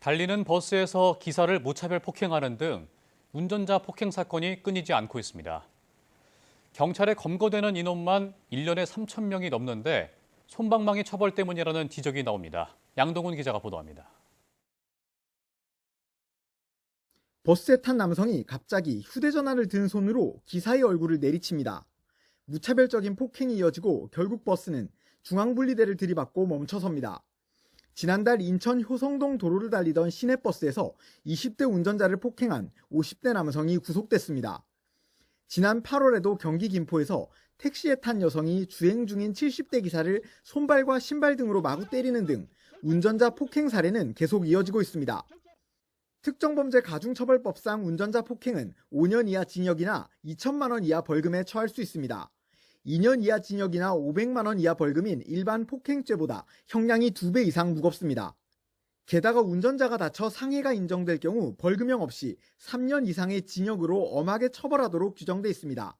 달리는 버스에서 기사를 무차별 폭행하는 등 운전자 폭행 사건이 끊이지 않고 있습니다. 경찰에 검거되는 인원만 1년에 3천 명이 넘는데 솜방망이 처벌 때문이라는 지적이 나옵니다. 양동훈 기자가 보도합니다. 버스에 탄 남성이 갑자기 휴대전화를 든 손으로 기사의 얼굴을 내리칩니다. 무차별적인 폭행이 이어지고 결국 버스는 중앙분리대를 들이받고 멈춰섭니다. 지난달 인천 효성동 도로를 달리던 시내버스에서 20대 운전자를 폭행한 50대 남성이 구속됐습니다. 지난 8월에도 경기 김포에서 택시에 탄 여성이 주행 중인 70대 기사를 손발과 신발 등으로 마구 때리는 등 운전자 폭행 사례는 계속 이어지고 있습니다. 특정범죄 가중처벌법상 운전자 폭행은 5년 이하 징역이나 2천만 원 이하 벌금에 처할 수 있습니다. 2년 이하 징역이나 500만 원 이하 벌금인 일반 폭행죄보다 형량이 2배 이상 무겁습니다. 게다가 운전자가 다쳐 상해가 인정될 경우 벌금형 없이 3년 이상의 징역으로 엄하게 처벌하도록 규정돼 있습니다.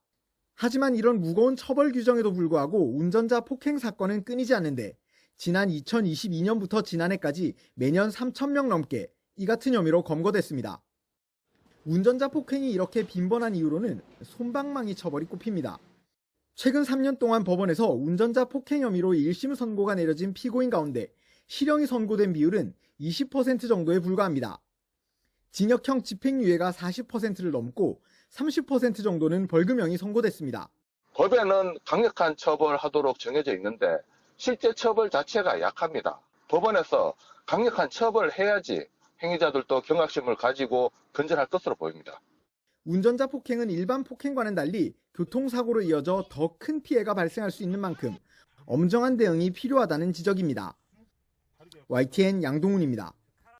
하지만 이런 무거운 처벌 규정에도 불구하고 운전자 폭행 사건은 끊이지 않는데 지난 2022년부터 지난해까지 매년 3,000명 넘게 이 같은 혐의로 검거됐습니다. 운전자 폭행이 이렇게 빈번한 이유로는 솜방망이 처벌이 꼽힙니다. 최근 3년 동안 법원에서 운전자 폭행 혐의로 1심 선고가 내려진 피고인 가운데 실형이 선고된 비율은 20% 정도에 불과합니다. 징역형 집행유예가 40%를 넘고 30% 정도는 벌금형이 선고됐습니다. 법에는 강력한 처벌하도록 정해져 있는데 실제 처벌 자체가 약합니다. 법원에서 강력한 처벌해야지 행위자들도 경각심을 가지고 근절할 것으로 보입니다. 운전자 폭행은 일반 폭행과는 달리 교통사고로 이어져 더 큰 피해가 발생할 수 있는 만큼 엄정한 대응이 필요하다는 지적입니다. YTN 양동훈입니다.